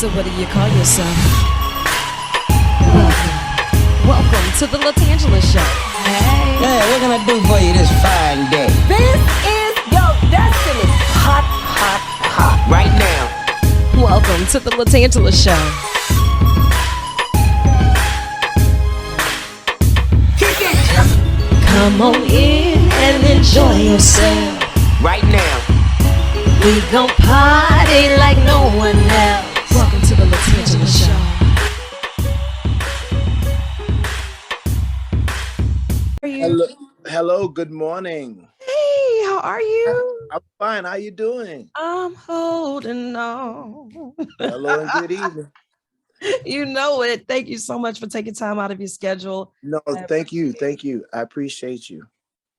So what do you call yourself? Welcome to the LaTangela Show. Hey. Yeah, what can I do for you this fine day? This is your destiny. Hot, hot, hot. Right now. Welcome to the LaTangela Show. Kick it. Come on in and enjoy yourself. Right now. We gon' party like no one else. Welcome to the LaTangela Show. How are you? Hello, good morning. Hey, how are you? I'm fine. How you doing? I'm holding on. Hello and good evening. You know it. Thank you so much for taking time out of your schedule. No, thank you. Thank you. I appreciate you.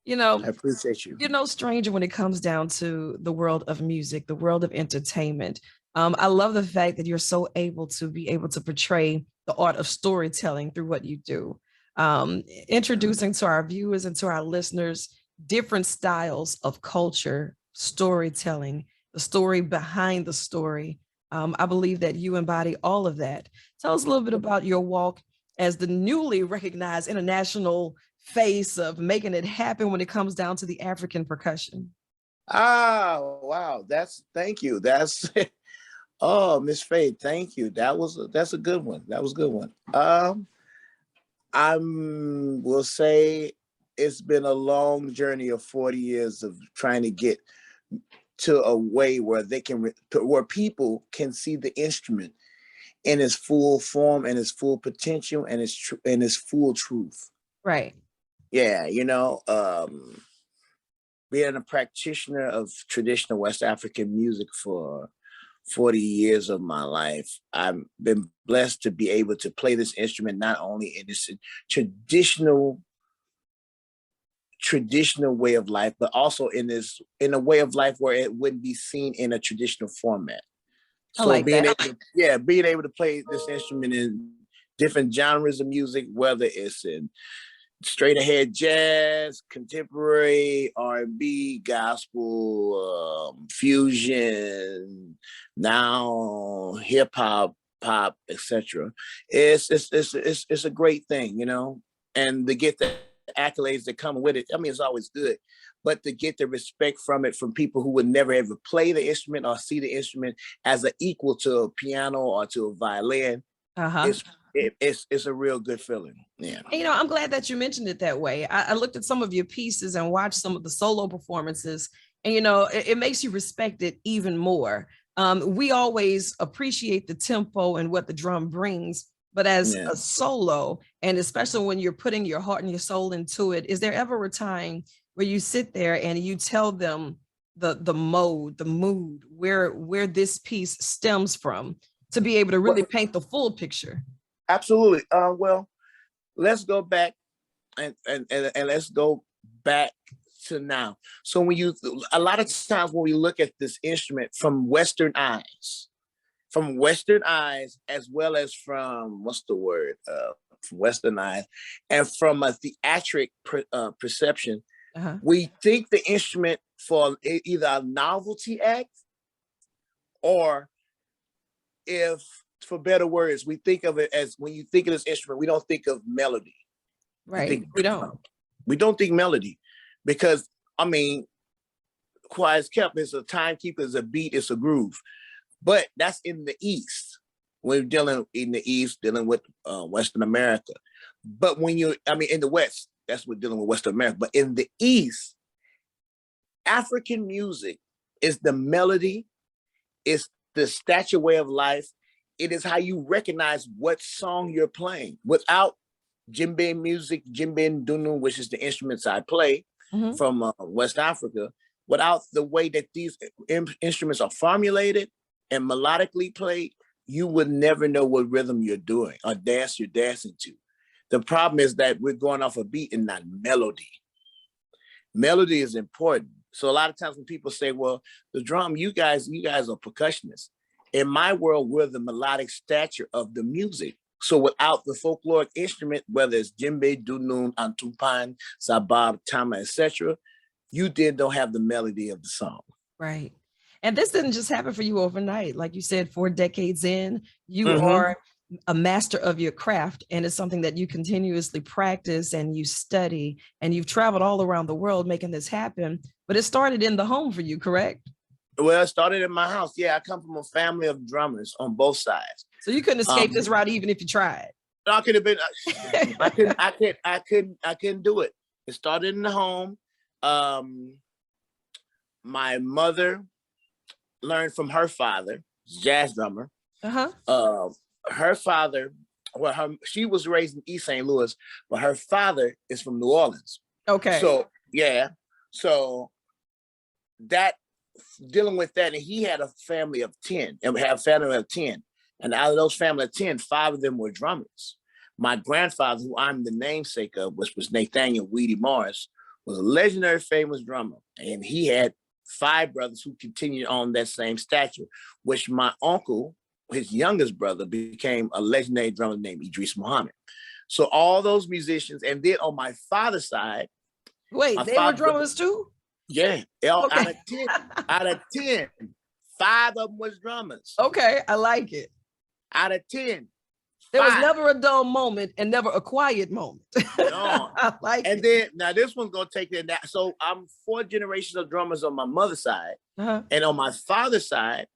You know, I appreciate you. you're no stranger when it comes down to the world of music, the world of entertainment. I love the fact that you're so able to portray the art of storytelling through what you do. Introducing to our viewers and to our listeners different styles of culture, storytelling, the story behind the story. I believe that you embody all of that. Tell us a little bit about your walk as the newly recognized international face of making it happen when it comes down to the African percussion. Ah, wow. Thank you. That's oh, Miss Faye, thank you. That's a good one. That was a good one. I will say it's been a long journey of 40 years of trying to get to a way where where people can see the instrument in its full form and its full potential and its full truth. Right. Yeah, being a practitioner of traditional West African music for 40 years of my life, I've been blessed to be able to play this instrument not only in its traditional way of life, but also in a way of life where it wouldn't be seen in a traditional format. I like being that. being able to play this instrument in different genres of music, whether it's in straight ahead jazz, contemporary, R&B, gospel, fusion, now hip hop, pop, etc. It's a great thing, and to get the accolades that come with it. I mean, it's always good, but to get the respect from people who would never ever play the instrument or see the instrument as an equal to a piano or to a violin, it's a real good feeling. Yeah. And, I'm glad that you mentioned it that way. I looked at some of your pieces and watched some of the solo performances, and it makes you respect it even more. We always appreciate the tempo and what the drum brings, but as a solo, and especially when you're putting your heart and your soul into it, is there ever a time where you sit there and you tell them the mood, where this piece stems from, to be able to really paint the full picture? Absolutely. Well, let's go back and let's go back to now. So a lot of times when we look at this instrument from Western eyes, as well as from from Western eyes, and from a theatric perception, we think the instrument for either a novelty act, or if, for better words, we think of it as, when you think of this instrument, we don't think of melody. Right. We don't think melody, because, I mean, quiet as kept, it's a timekeeper, it's a beat, it's a groove. But that's in the East. We're dealing with Western America. But in the West, that's what dealing with Western America. But in the East, African music is the melody, it's the stature way of life. It is how you recognize what song you're playing. Without djembe music, djembe ndunu, which is the instruments I play from West Africa, without the way that these instruments are formulated and melodically played, you would never know what rhythm you're doing or dance you're dancing to. The problem is that we're going off a beat and not melody. Melody is important. So a lot of times when people say, well, the drum, you guys are percussionists. In my world, we're the melodic stature of the music. So without the folkloric instrument, whether it's djembe, dunun, antumpan, sabab, tama, etc., you then don't have the melody of the song. Right. And this didn't just happen for you overnight. Like you said, 4 decades in, you Mhm. are a master of your craft. And it's something that you continuously practice and you study. And you've traveled all around the world making this happen. But it started in the home for you, correct? Well, it started in my house. Yeah, I come from a family of drummers on both sides. So you couldn't escape this route even if you tried. I could have been. I couldn't do it. It started in the home. My mother learned from her father, jazz drummer. Uh-huh. Her father, she was raised in East St. Louis, but her father is from New Orleans. Okay. So yeah, so that dealing with that, and he had a family of 10, and we have a family of 10. And out of those family of 10, 5 of them were drummers. My grandfather, who I'm the namesake of, which was Nathaniel Weedie Morris, was a legendary famous drummer. And he had 5 brothers who continued on that same stature, which my uncle, his youngest brother, became a legendary drummer named Idris Muhammad. So all those musicians, and then on my father's side, wait, they were drummers too? Yeah, Okay. out of 10, 5 of them was drummers. Okay, I like it. Out of 10, there 5. was never a dull moment and never a quiet moment. No. I like and it. then now this one's gonna take it. So I'm 4 generations of drummers on my mother's side, and on my father's side,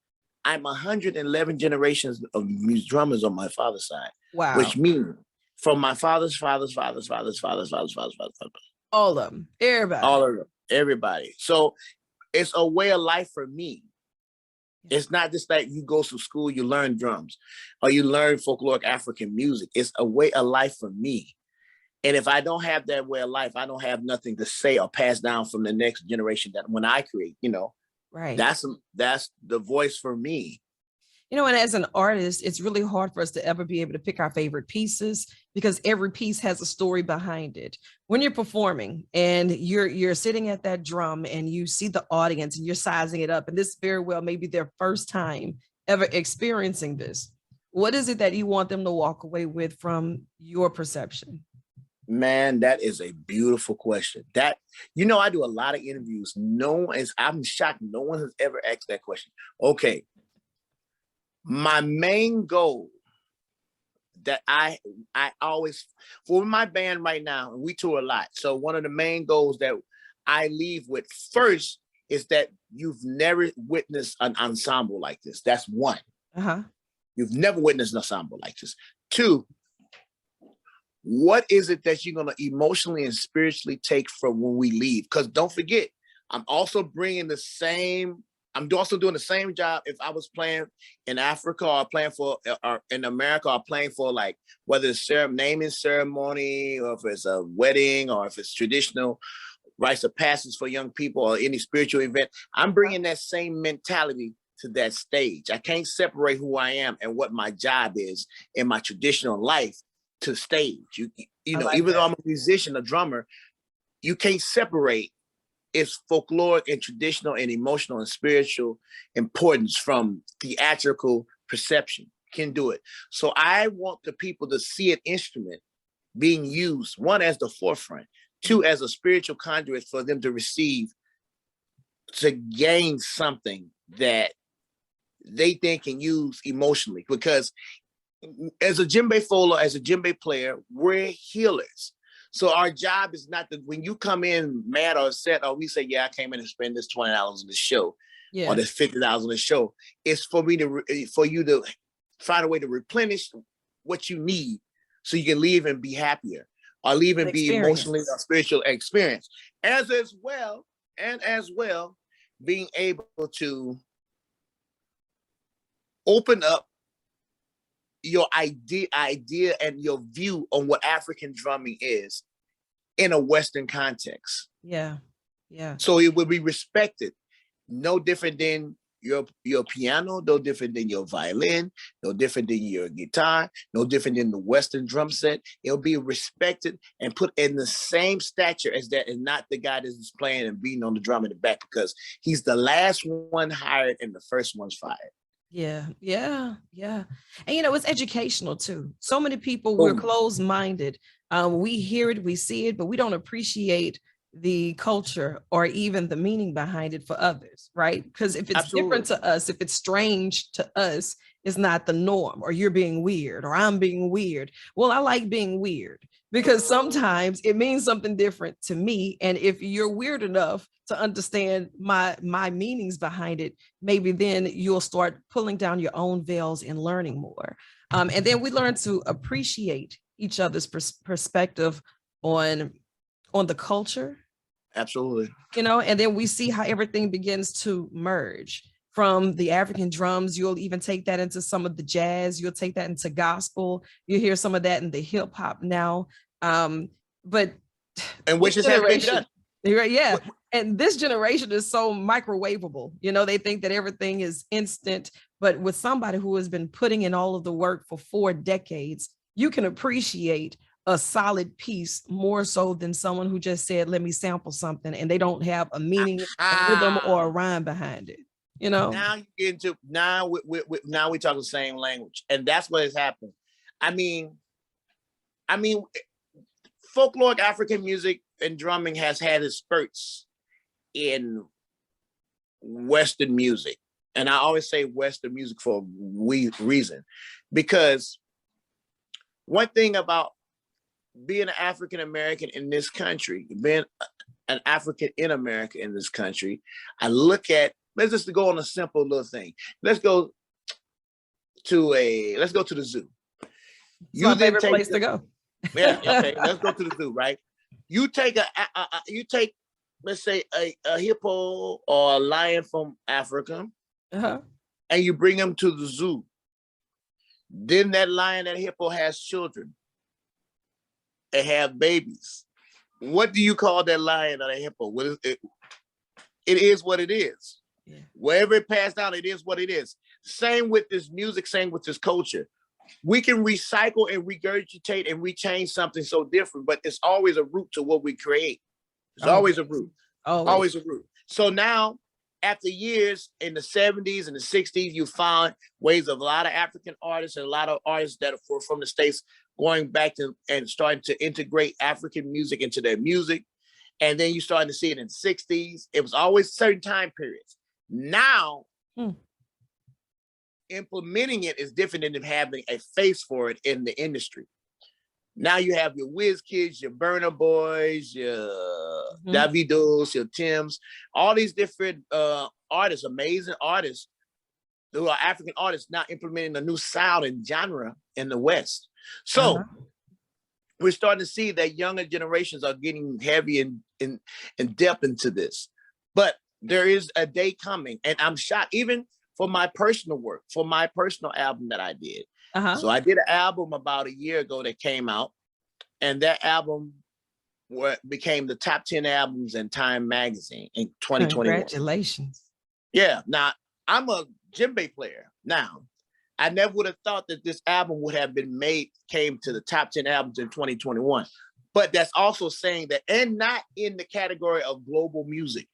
I'm 111 generations of drummers on my father's side. Wow. Which means from my father's fathers. All of them, everybody. All of them, everybody. So it's a way of life for me. It's not just like you go to school, you learn drums, or you learn folkloric African music. It's a way of life for me. And if I don't have that way of life, I don't have nothing to say or pass down from the next generation that when I create, right. That's the voice for me. And as an artist, it's really hard for us to ever be able to pick our favorite pieces because every piece has a story behind it. When you're performing and you're sitting at that drum and you see the audience and you're sizing it up, and this very well may be their first time ever experiencing this, what is it that you want them to walk away with from your perception? Man, that is a beautiful question. I do a lot of interviews. I'm shocked. No one has ever asked that question. Okay. My main goal that I always, for my band right now, and we tour a lot. So one of the main goals that I leave with first is that you've never witnessed an ensemble like this. That's one. You've never witnessed an ensemble like this. 2, what is it that you're going to emotionally and spiritually take from when we leave? Because don't forget, I'm also doing the same job if I was playing in Africa or playing for or in America or playing for like whether it's naming ceremony or if it's a wedding or if it's traditional rites of passage for young people or any spiritual event. I'm bringing that same mentality to that stage. I can't separate who I am and what my job is in my traditional life to stage. Even though I'm a musician, a drummer, you can't separate its folkloric and traditional and emotional and spiritual importance from theatrical perception. Can do it. So I want the people to see an instrument being used, 1, as the forefront, 2, as a spiritual conduit for them to receive, to gain something that they think can use emotionally. Because as a djembe fola, as a djembe player, we're healers. So our job is not that when you come in mad or upset, or we say, yeah, I came in and spend this $20 on the show, or this $50 on the show. It's for you to find a way to replenish what you need so you can leave and be happier, or leave and be emotionally or spiritual experience. As well, being able to open up your idea and your view on what African drumming is in a Western context. Yeah. So it will be respected. No different than your piano, no different than your violin, no different than your guitar, no different than the Western drum set. It'll be respected and put in the same stature as that, and not the guy that's playing and beating on the drum in the back because he's the last one hired and the first one's fired. Yeah. And it's educational too. So many people, we're closed-minded. We hear it, we see it, but we don't appreciate the culture or even the meaning behind it for others, right? Because if it's different to us, if it's strange to us, it's not the norm, or you're being weird, or I'm being weird. Well, I like being weird because sometimes it means something different to me. And if you're weird enough to understand my meanings behind it, maybe then you'll start pulling down your own veils and learning more. And then we learn to appreciate each other's perspective on the culture. Absolutely. You know, and then we see how everything begins to merge. From the African drums, you'll even take that into some of the jazz, you'll take that into gospel, you hear some of that in the hip hop now. But and which is generation, right, yeah. And this generation is so microwavable. You know, they think that everything is instant, but with somebody who has been putting in all of the work for 4 decades, you can appreciate a solid piece more so than someone who just said, let me sample something, and they don't have a meaning, a rhythm, or a rhyme behind it. You know, now you get into now we talk the same language, and that's what has happened. I mean, folkloric African music and drumming has had its spurts in Western music, and I always say Western music for a reason, because one thing about being an African American in this country, being an African in America in this country, I look at, let's just go on a simple little thing. Let's go to the zoo. It's my favorite place to go. Yeah, okay. Let's go to the zoo, right? You take let's say a hippo or a lion from Africa, and you bring them to the zoo. Then that lion, that hippo has children. They have babies. What do you call that lion or that hippo? It is what it is. Yeah. Wherever it passed down, it is what it is. Same with this music, same with this culture. We can recycle and regurgitate and rechange something so different, but it's always a root to what we create. There's always a root. Always a root. So now, after years in the 70s and the 60s, you found ways of a lot of African artists and a lot of artists that are from the States going back to and starting to integrate African music into their music. And then you starting to see it in the 60s. It was always certain time periods. Now, implementing it is different than having a face for it in the industry. Now you have your Whiz Kids, your Burna Boys, your Davidos, your Tims, all these different artists, amazing artists who are African artists now implementing a new sound and genre in the West. So we're starting to see that younger generations are getting heavy in depth into this. But there is a day coming, and I'm shocked, even for my personal work, for my personal album that I did. So I did an album about a year ago that came out, and that album became the top 10 albums in Time magazine in 2021. Congratulations. Yeah. Now, I'm a djembe player. Now, I never would have thought that this album would have came to the top 10 albums in 2021. But that's also saying that, and not in the category of global music,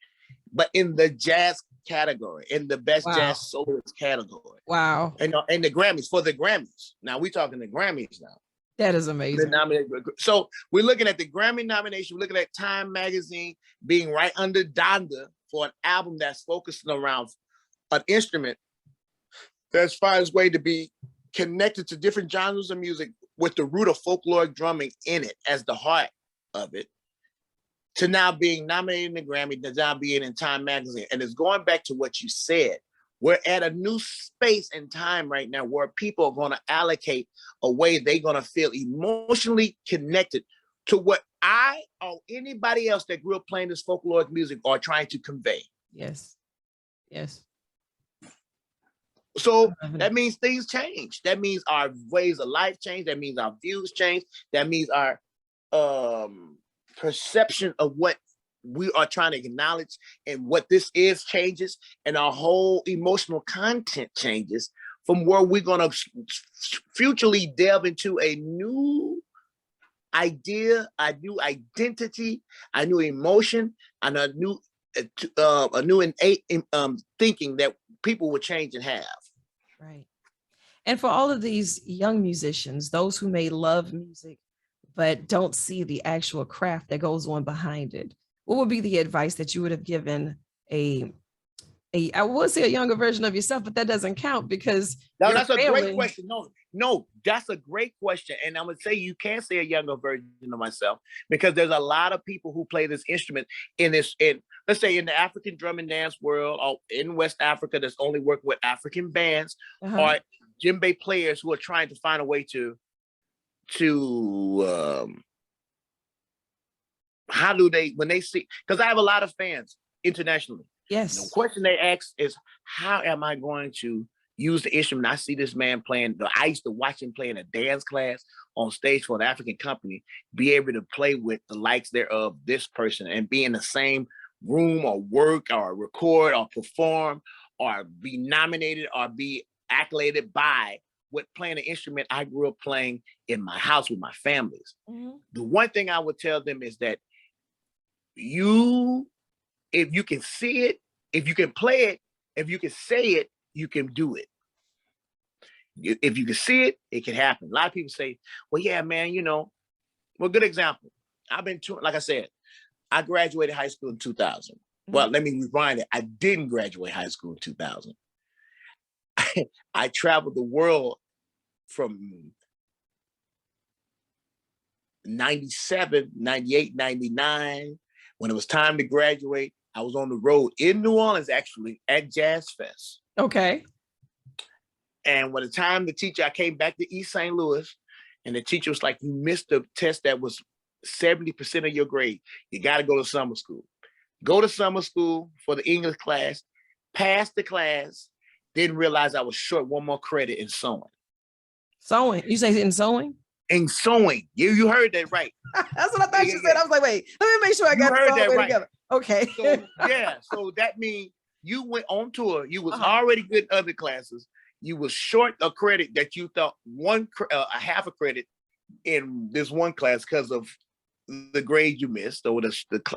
but in the jazz category, in the best jazz soloist category. Wow. And the Grammys, for the Grammys. Now we're talking the Grammys now. That is amazing. So we're looking at the Grammy nomination, we're looking at Time magazine being right under Donda for an album that's focusing around an instrument that's found its way to be connected to different genres of music with the root of folkloric drumming in it as the heart of it, to now being nominated in the Grammy, to now being in Time magazine. And it's going back to what you said. We're at a new space and time right now where people are going to allocate a way they're going to feel emotionally connected to what I or anybody else that grew up playing this folkloric music are trying to convey. Yes. Yes. So that means things change. That means our ways of life change. That means our views change. That means our perception of what we are trying to acknowledge and what this is changes, and our whole emotional content changes from where we're going to futurely delve into a new idea, a new identity, a new emotion, and a new innate thinking that people will change and have. Right. And for all of these young musicians, those who may love music but don't see the actual craft that goes on behind it, what would be the advice that you would have given I would say a younger version of yourself, but that doesn't count because No, your that's a great family. question. No, that's a great question. And I'm gonna say you can't say a younger version of myself because there's a lot of people who play this instrument in let's say in the African drum and dance world or in West Africa that's only working with African bands or djembe players who are trying to find a way to how do they when they see, because I have a lot of fans internationally. Yes. The question they ask is, how am I going to use the instrument? I see this man playing. I used to watch him play in a dance class on stage for an African company, be able to play with the likes thereof this person and be in the same room or work or record or perform or be nominated or be accoladed by with playing an instrument I grew up playing in my house with my families. The one thing I would tell them is that if you can see it, if you can play it, if you can say it, you can do it. If you can see it, it can happen. A lot of people say, well, yeah, man, well, good example. Like I said, I graduated high school in 2000. Well, let me rewind it. I didn't graduate high school in 2000. I traveled the world from 97, 98, 99. When it was time to graduate, I was on the road in New Orleans, actually, at Jazz Fest. Okay. And when the time I came back to East St. Louis, and the teacher was like, you missed the test that was 70% of your grade. You got to go to summer school. Go to summer school for the English class, pass the class, didn't realize I was short one more credit in sewing. Sewing? You say in sewing? In sewing. You heard that right. That's what I thought you said. I was like, wait, let me make sure I got it all the way together. Okay. So that means you went on tour. You was already good in other classes. You was short a credit that you thought a half a credit in this one class because of the grade you missed or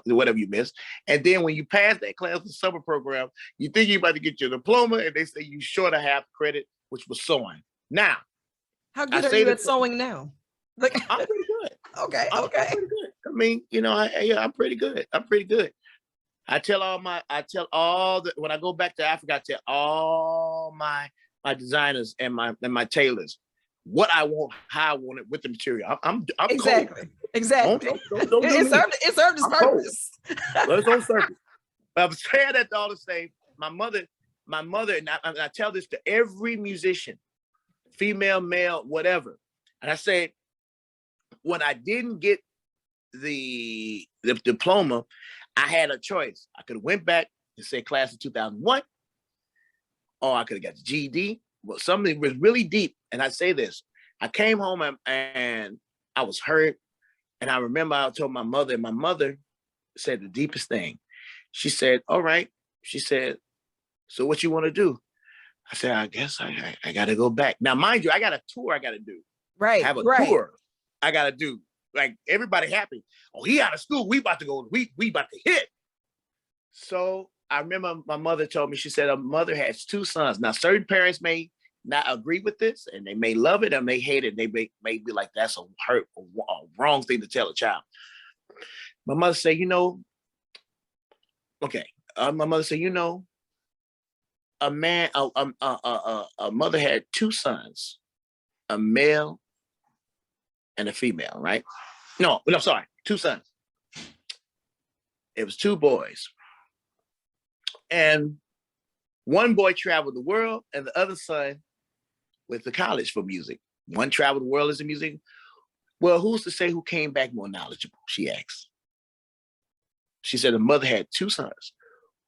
whatever you missed. And then when you pass that class, the summer program, you think you're about to get your diploma and they say you short a half credit, which was sewing. Now, how good are you at sewing now? I'm pretty good. Okay. I'm pretty good. I mean, I'm pretty good. When I go back to Africa, I tell all my designers and my tailors what I want, how I want it with the material. I'm exactly. Cold. Exactly. Don't it served its purpose. Well, it's on purpose. But I'm saying that all to say, my mother, and I tell this to every musician, female, male, whatever. And I say, when I didn't get the diploma, I had a choice. I could have went back and say class of 2001, or I could have got the GED. Well, something was really deep. And I say this, I came home and I was hurt. And I remember I told my mother, and my mother said the deepest thing. She said, all right. She said, so what you want to do? I said, I guess I got to go back. Now, mind you, I got a tour I got to do. Right. I have a tour I got to do. Like, everybody happy. Oh, he out of school. We about to go. We about to hit. So I remember my mother told me, she said, a mother has two sons. Now, certain parents may not agree with this, and they may love it, and may hate it. They may be like, that's a wrong thing to tell a child. My mother said, my mother said, a mother had two sons, a male and a female, right? No, sorry, two sons. It was two boys. And one boy traveled the world, and the other son went to college for music. One traveled the world as a musician. Well, who's to say who came back more knowledgeable? She asked. She said the mother had two sons.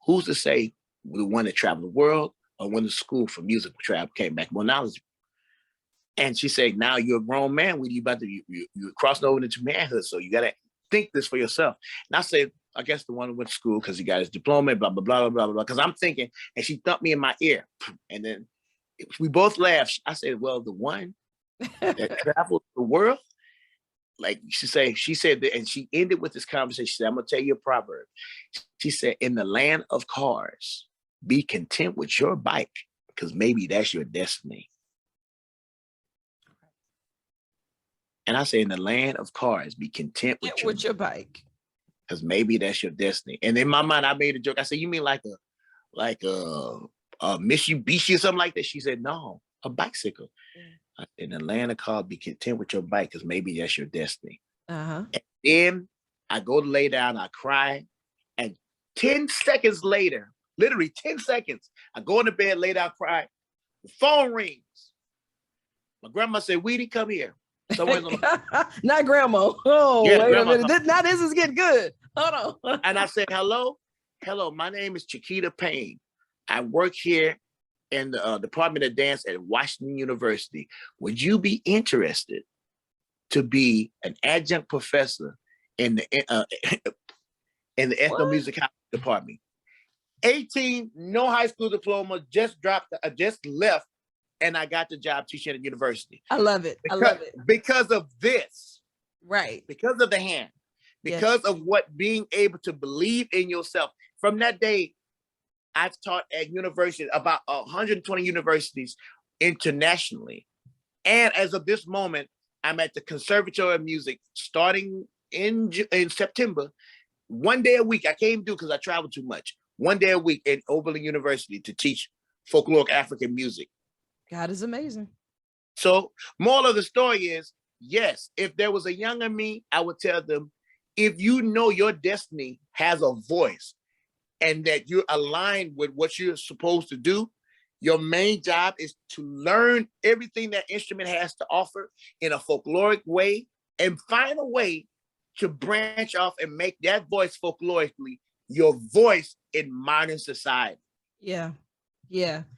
Who's to say the one that traveled the world or went to school for music came back more knowledgeable? And she said, now you're a grown man. You're crossing over into manhood, so you got to think this for yourself. And I said, I guess the one who went to school because he got his diploma, blah, blah, blah, blah, blah, blah. Because I'm thinking, and she thumped me in my ear. And then we both laughed. I said, well, the one that traveled the world, like she said that, and she ended with this conversation. She said, I'm going to tell you a proverb. She said, in the land of cars, be content with your bike, because maybe that's your destiny. And I say, in the land of cars, be content with your bike. because maybe that's your destiny. And in my mind, I made a joke. I said, you mean like a Mitsubishi or something like that? She said, no, a bicycle. In Atlanta, called be content with your bike because maybe that's your destiny. And then I go to lay down, I cry, and 10 seconds later, literally 10 seconds, I go into bed, lay down, cry. The phone rings. My grandma said, Weedie, come here. Not grandma. Oh, yeah, wait grandma, a minute. Now this is getting good. Hold on. And I said, hello, my name is Chiquita Payne. I work here in the Department of Dance at Washington University. Would you be interested to be an adjunct professor in the ethnomusic department? 18, no high school diploma, just left, and I got the job teaching at university. I love it. Because of this. Right. Because of the hand. Because of what being able to believe in yourself. From that day, I've taught at universities, about 120 universities internationally. And as of this moment, I'm at the Conservatory of Music starting in September. One day a week. I can't do because I travel too much. One day a week at Oberlin University to teach folkloric African music. God is amazing. So moral of the story is, yes, if there was a younger me, I would tell them, if you know your destiny has a voice and that you're aligned with what you're supposed to do, your main job is to learn everything that instrument has to offer in a folkloric way and find a way to branch off and make that voice folklorically your voice in modern society. Yeah.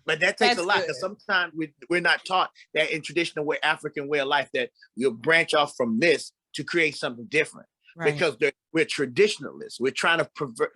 But that takes a lot because sometimes we're not taught that in traditional way, African way of life, that you'll branch off from this to create something different. Right. Because we're traditionalists. We're trying to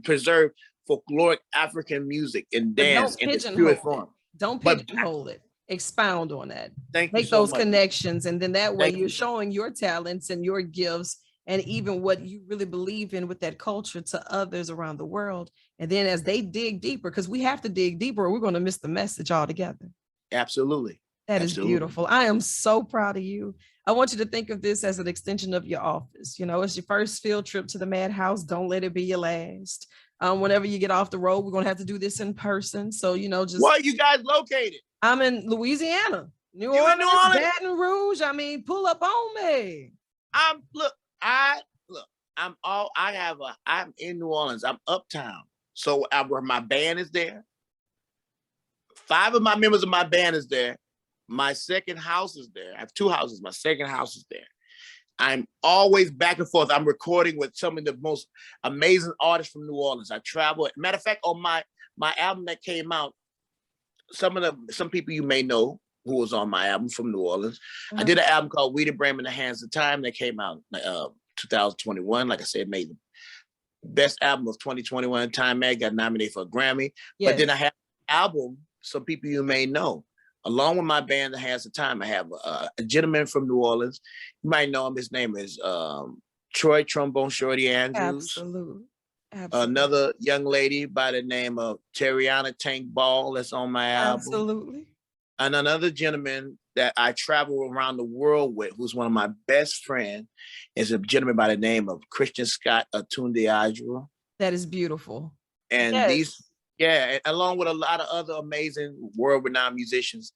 preserve folkloric African music and dance in its purest form. Don't pigeonhole it. Expound on that. Make those connections, and then that way you're showing your talents and your gifts and even what you really believe in with that culture to others around the world. And then as they dig deeper, because we have to dig deeper or we're going to miss the message altogether. Absolutely. That is beautiful. I am so proud of you. I want you to think of this as an extension of your office. You know, it's your first field trip to the Madhouse. Don't let it be your last. Whenever you get off the road, we're going to have to do this in person. So, you know, just. Where are you guys located? I'm in Louisiana, New Orleans, Baton Rouge. I mean, pull up on me. I'm in New Orleans. I'm uptown. So where my band is there. 5 of my members of my band is there. My second house is there. I have 2 houses. My second house is there. I'm always back and forth. I'm recording with some of the most amazing artists from New Orleans. I travel. Matter of fact, on my album that came out, some people you may know who was on my album from New Orleans. I did an album called Weedie Braimah in the Hands of Time that came out 2021. Like I said, made the best album of 2021. Time Mag got nominated for a Grammy. Yes. But then I have an album, some people you may know. Along with my band, The Hands of Time, I have a gentleman from New Orleans. You might know him. His name is Troy Trombone Shorty Andrews. Absolutely. Another young lady by the name of Terriana Tank Ball that's on my album. Absolutely. And another gentleman that I travel around the world with, who's one of my best friends, is a gentleman by the name of Christian Scott Atunde Adjua. That is beautiful. And along with a lot of other amazing world-renowned musicians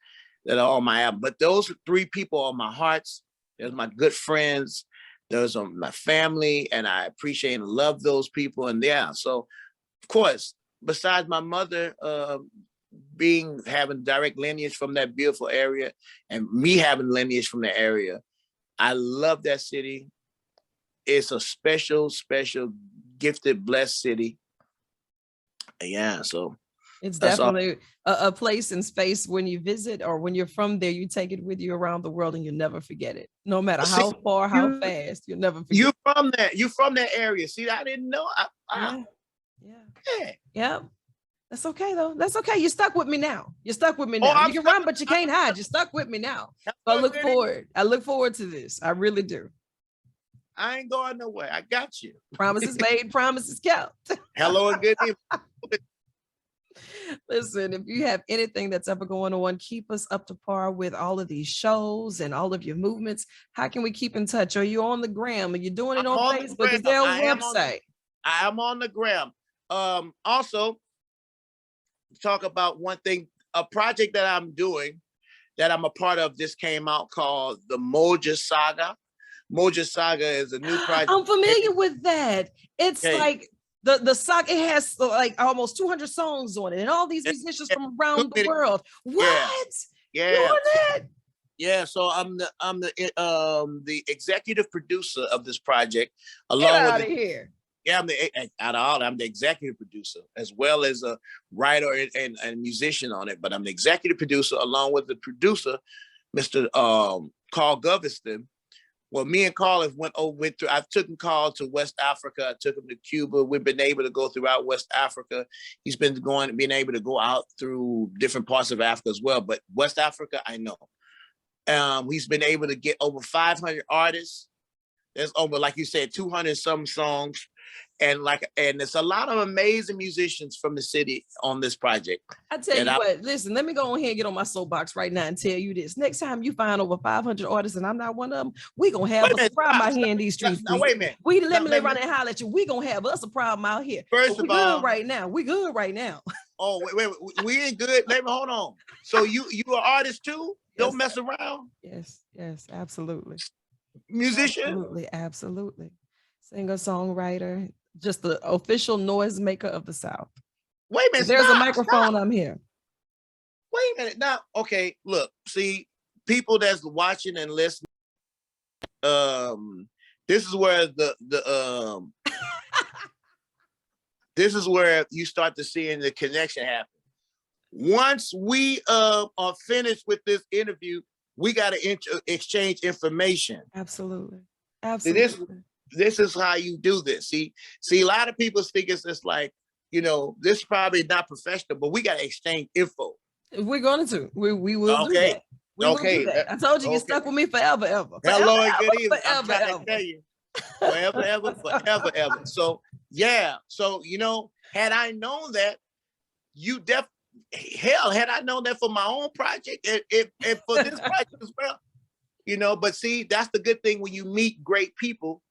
that are on my album. But those 3 people are my hearts. They're my good friends. Those are my family, and I appreciate and love those people. And so of course, besides my mother having direct lineage from that beautiful area, and me having lineage from the area, I love that city. It's a special, special, gifted, blessed city. Yeah, so it's definitely a place and space when you visit or when you're from there, you take it with you around the world and you never forget it. No matter how far, how fast, you'll never forget. You're from that area. See, I didn't know. Yeah. That's okay though. That's okay. You're stuck with me now. You can run, but you can't hide. You're stuck with me now. So I look forward to this. I really do. I ain't going nowhere. I got you. Promises made, promises kept. Hello and good evening. Listen, if you have anything that's ever going on, keep us up to par with all of these shows and all of your movements. How can we keep in touch? Are you on the gram? Are you doing it on Facebook? Is there a website? I'm on the gram. Also, talk about one thing, a project that I'm doing that I'm a part of just came out called the Moja Saga. Moja Saga is a new project. I'm familiar with that. It's like the saga, it has like almost 200 songs on it and all these musicians from around the world. What? Yeah. Doing that? Yeah, so I'm the executive producer of this project, Get along out with of here. Yeah, out of all, I'm the executive producer as well as a writer and musician on it. But I'm the executive producer along with the producer, Mr. Carl Goveston. Well, me and Carl have went through. I've taken Carl to West Africa. I took him to Cuba. We've been able to go throughout West Africa. He's being able to go out through different parts of Africa as well. But West Africa, I know. He's been able to get over 500 artists. There's over, like you said, 200 some songs. And there's a lot of amazing musicians from the city on this project. I tell you what, listen, let me go ahead and get on my soapbox right now and tell you this. Next time you find over 500 artists and I'm not one of them, we gonna have us a problem out here in these streets. Now, wait a minute. Let me run and holler at you. We gonna have us a problem out here. First of all, good right now. We good right now. Oh, wait, we ain't good. Let me hold on. So you an artist too? Yes, don't mess around. Yes, absolutely. Musician? Absolutely. Singer, songwriter, just the official noisemaker of the South. Wait a minute. There's a microphone. I'm here. Wait a minute. Now, okay, look, see, people that's watching and listening, this is where this is where you start to see the connection happen. Once we are finished with this interview, we got to exchange information. Absolutely. This is how you do this. See, a lot of people think it's just like, this is probably not professional, but we got to exchange info. We're going to. We will do that. We will do that. I told you, you're stuck with me forever, ever. Hello and good evening. Forever, I'm trying to tell you. Forever. So, yeah. So, had I known that, had I known that for my own project and for this project as well, but see, that's the good thing when you meet great people,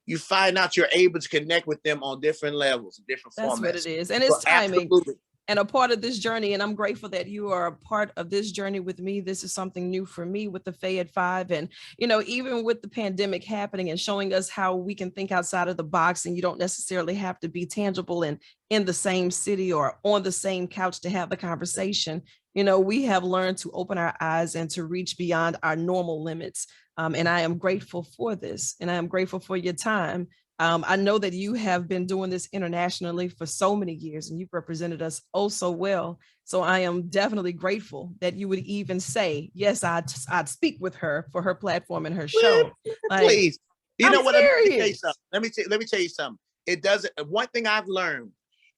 you find out you're able to connect with them on different levels, different formats. That's what it is. And it's timing. Absolutely. And a part of this journey, and I'm grateful that you are a part of this journey with me. This is something new for me with the Fay at 5. And, even with the pandemic happening and showing us how we can think outside of the box, and you don't necessarily have to be tangible and in the same city or on the same couch to have the conversation. We have learned to open our eyes and to reach beyond our normal limits. And I am grateful for this. And I am grateful for your time. I know that you have been doing this internationally for so many years and you've represented us oh so well. So I am definitely grateful that you would even say, yes, I'd speak with her for her platform and her show. Please. Let me tell you something. Let me tell you something. It doesn't, one thing I've learned,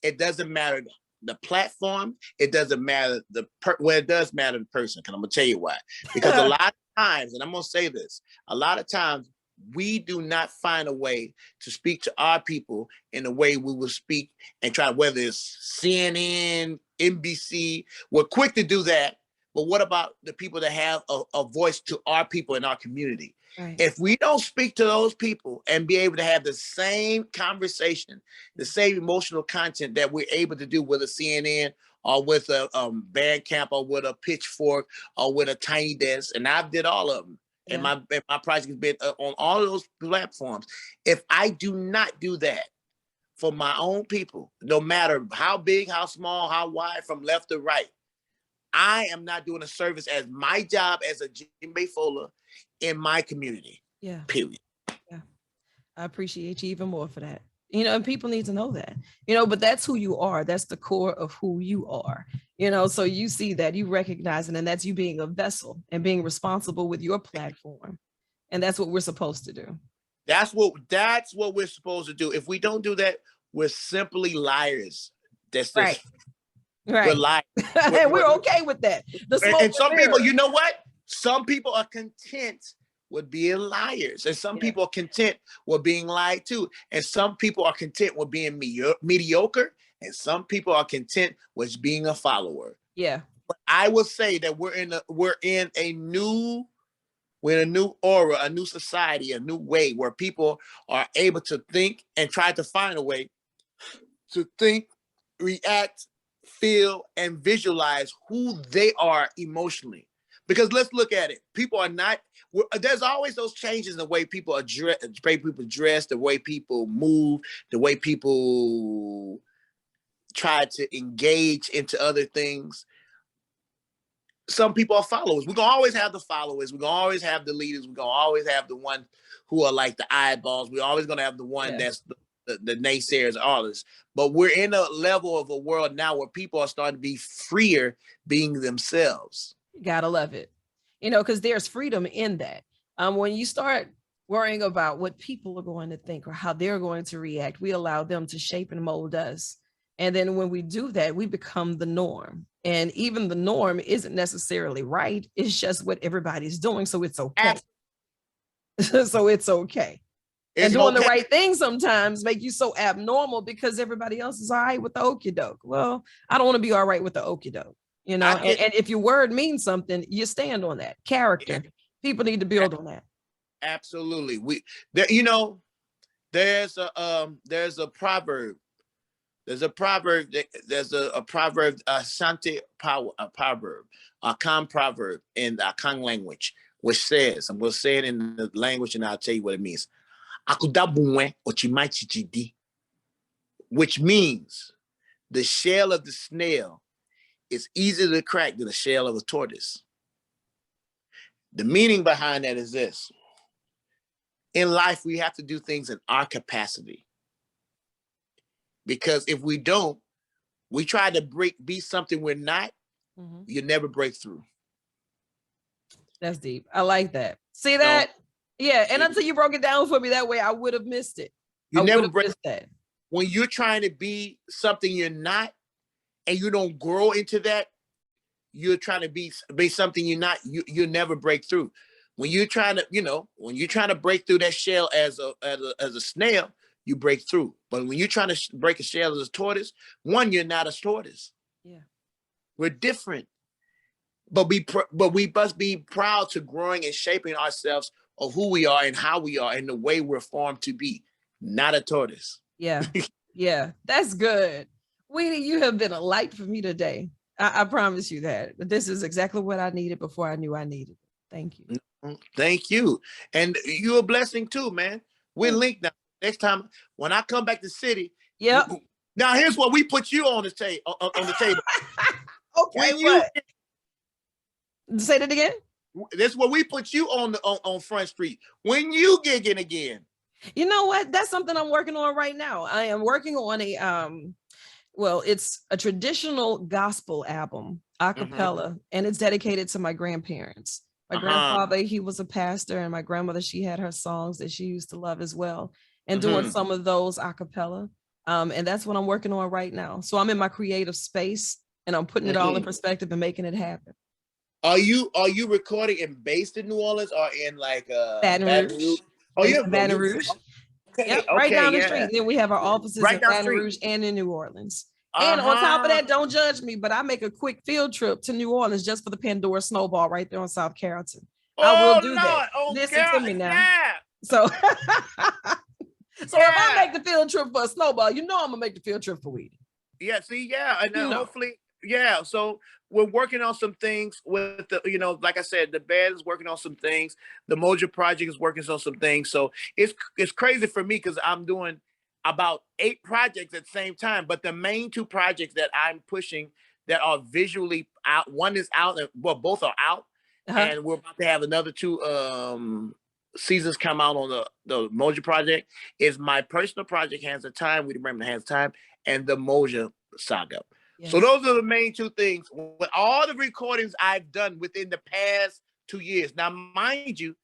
it doesn't matter the platform. It doesn't matter it does matter the person. And I'm going to tell you why. Because a lot of times, and I'm going to say this, a lot of times, we do not find a way to speak to our people in the way we will speak and try, whether it's CNN, NBC, we're quick to do that. But what about the people that have a voice to our people in our community? Right. If we don't speak to those people and be able to have the same conversation, the same emotional content that we're able to do with a CNN or with a Bandcamp or with a Pitchfork or with a Tiny Desk, and I did all of them. Yeah. And my project has been on all of those platforms. If I do not do that for my own people, no matter how big, how small, how wide, from left to right, I am not doing a service as my job as a Jimbe Fola in my community. Yeah. Period. Yeah. I appreciate you even more for that. And people need to know that, but that's who you are. That's the core of who you are, so you see that, you recognize it, and that's you being a vessel and being responsible with your platform. And that's what we're supposed to do. That's what we're supposed to do. If we don't do that, we're simply liars. That's right. Right. We're liars. We're okay with that. And some people, you know what? Some people are content with being liars, and some people are content with being lied to, and some people are content with being mediocre, and some people are content with being a follower. Yeah. But I will say that we're in a new aura, a new society, a new way where people are able to think and try to find a way to think, react, feel, and visualize who they are emotionally. Because let's look at it. People are not, there's always those changes in the way people dress, the way people move, the way people try to engage into other things. Some people are followers. We're going to always have the followers. We're going to always have the leaders. We're going to always have the one who are like the eyeballs. We're always going to have the one that's the naysayers, artists. But we're in a level of a world now where people are starting to be freer being themselves. You gotta love it, because there's freedom in that. When you start worrying about what people are going to think or how they're going to react, we allow them to shape and mold us. And then when we do that, we become the norm. And even the norm isn't necessarily right. It's just what everybody's doing. So it's okay. So it's okay. And doing the right thing sometimes make you so abnormal because everybody else is all right with the okie doke. Well, I don't want to be all right with the okie doke, and if your word means something, you stand on that character. People need to build on that. Absolutely. There's a proverb. There's a proverb, Asante power, a proverb, a Akan proverb in the Akan language, which says, I'm going to say it in the language and I'll tell you what it means. Which means the shell of the snail is easier to crack than the shell of a tortoise. The meaning behind that is this. In life, we have to do things in our capacity. Because if we don't, we try to be something we're not, you never break through. That's deep. I like that. See that? Yeah. And until you broke it down for me that way, I would have missed it. You never break that. When you're trying to be something you're not, and you don't grow into that, you're trying to be something you're not, you'll never break through. When you're trying to break through that shell as a snail, you break through. But when you're trying to break a shell as a tortoise, you're not a tortoise. Yeah. We're different. But we must be proud to growing and shaping ourselves of who we are and how we are and the way we're formed to be, not a tortoise. Yeah. Yeah. That's good. Weedie, you have been a light for me today. I promise you that. This is exactly what I needed before I knew I needed it. Thank you. Thank you. And you're a blessing too, man. We're linked now. Next time when I come back to city. Yep. Now here's what we put you on the table. Okay. What? Say that again. This is what we put you on Front Street. When you gigging again. You know what? That's something I'm working on right now. I am working on it's a traditional gospel album, a cappella, and it's dedicated to my grandparents. My grandfather, he was a pastor, and my grandmother, she had her songs that she used to love as well, and doing some of those a cappella. And that's what I'm working on right now. So I'm in my creative space and I'm putting it all in perspective and making it happen. Are you recording and based in New Orleans or in like Baton Rouge? Oh, yeah, Baton Rouge. Okay, yep, right down the street. Then we have our offices in Baton Rouge and in New Orleans. And on top of that, don't judge me, but I make a quick field trip to New Orleans just for the Pandora Snowball right there on South Carrollton. I will do that. Listen to me now. Yeah. So, if I make the field trip for a snowball, I'm gonna make the field trip for Weedie. Yeah, see, and then hopefully, so we're working on some things with the, like I said, the band is working on some things. The Moja project is working on some things. So it's crazy for me because I'm doing about 8 projects at the same time. But the main 2 projects that I'm pushing that are visually out, one is out, well, both are out. And we're about to have another 2 seasons come out on the Moja project, is my personal project, Hands of Time, Weedie Braimah, Hands of Time, and the Moja Saga. Yes. So those are the main 2 things. With all the recordings I've done within the past 2 years. Now, mind you,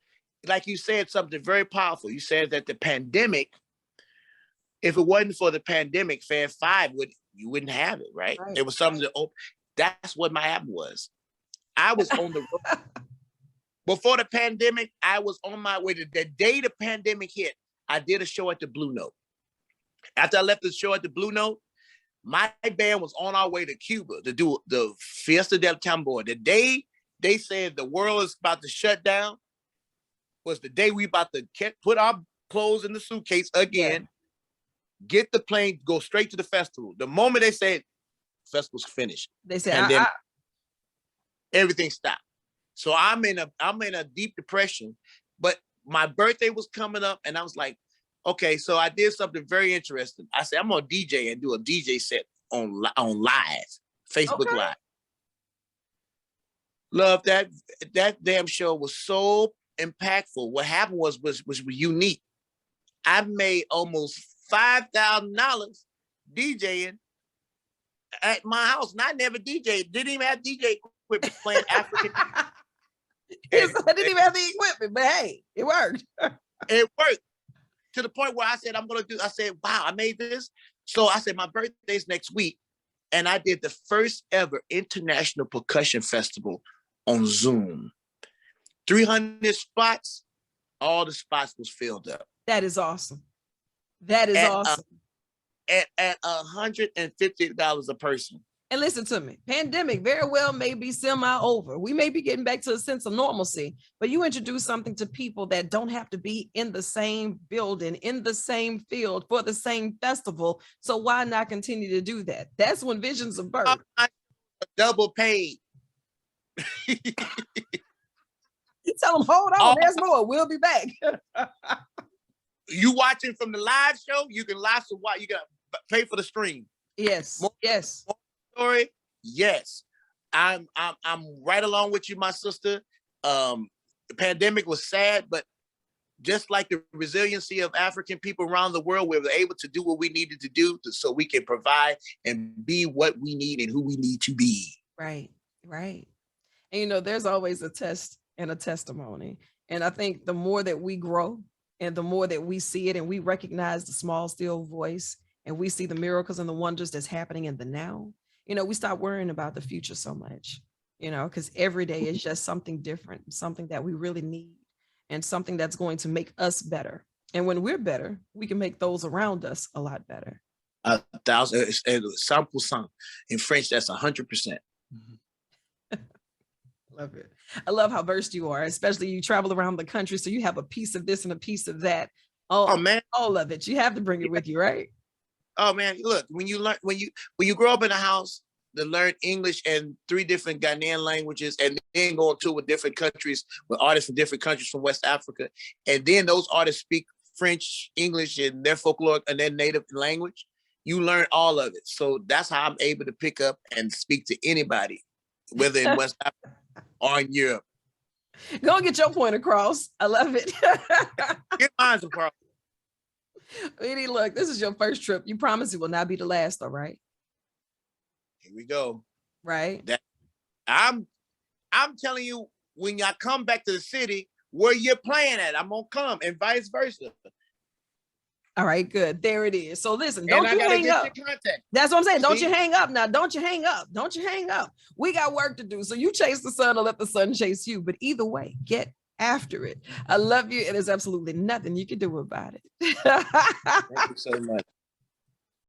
like you said something very powerful. You said that the pandemic, if it wasn't for the pandemic, Fab 5 you wouldn't have it, right? It was something to open. That's what my album was. I was on the road. Before the pandemic, I was on my way. The day the pandemic hit, I did a show at the Blue Note. After I left the show at the Blue Note, my band was on our way to Cuba to do the Fiesta del Tambor. The day they said the world is about to shut down was the day we about to put our clothes in the suitcase again get the plane, go straight to the festival. The moment they said festival's finished, They said, and then everything stopped. So I'm in a deep depression, but my birthday was coming up, and I was like, okay, so I did something very interesting. I said, I'm gonna DJ and do a DJ set on live, Facebook Live. Love that damn show was so impactful. What happened was unique. I made almost $5,000 DJing at my house, and I never DJed. Didn't even have DJ equipment playing African. I didn't even have the equipment, but hey, it worked. It worked to the point where I said, I said, wow, I made this. So I said, my birthday's next week. And I did the first ever international percussion festival on Zoom. 300 spots, all the spots was filled up. That is awesome. That is awesome. At $150 a person. And listen to me, pandemic very well may be semi over. We may be getting back to a sense of normalcy, but you introduce something to people that don't have to be in the same building, in the same field for the same festival. So why not continue to do that? That's when visions are birthed. Double paid. You tell them, hold on, there's more. We'll be back. You watching from the live show, you can live to watch. You got to pay for the stream. Yes. Yes. Story. Yes. I'm right along with you, my sister. The pandemic was sad, but just like the resiliency of African people around the world, we were able to do what we needed to do so we can provide and be what we need and who we need to be. Right. Right. And there's always a test and a testimony. And I think the more that we grow and the more that we see it and we recognize the small, still voice and we see the miracles and the wonders that's happening in the now, we stop worrying about the future so much, because every day is just something different, something that we really need and something that's going to make us better. And when we're better, we can make those around us a lot better. 100%. In French, that's 100%. Love it. I love how versed you are, especially you travel around the country. So you have a piece of this and a piece of that. Oh man, all of it. You have to bring it with you, right? Oh man, look, when you grow up in a house to learn English and 3 different Ghanaian languages, and then go on tour with different countries, with artists from different countries from West Africa, and then those artists speak French, English, and their folklore and their native language, you learn all of it. So that's how I'm able to pick up and speak to anybody, whether in West Africa or in Europe. Go and get your point across. I love it. Get mine across. Weedie, look, this is your first trip. You promise it will not be the last, though, right? Here we go. Right. I'm telling you, when y'all come back to the city, where you're playing at, I'm gonna come, and vice versa. All right, good. There it is. So listen, don't you hang up. That's what I'm saying. Don't you hang up now. Don't you hang up. Don't you hang up. We got work to do. So you chase the sun or let the sun chase you. But either way, get after it. I love you. And there's absolutely nothing you can do about it. Thank you so much.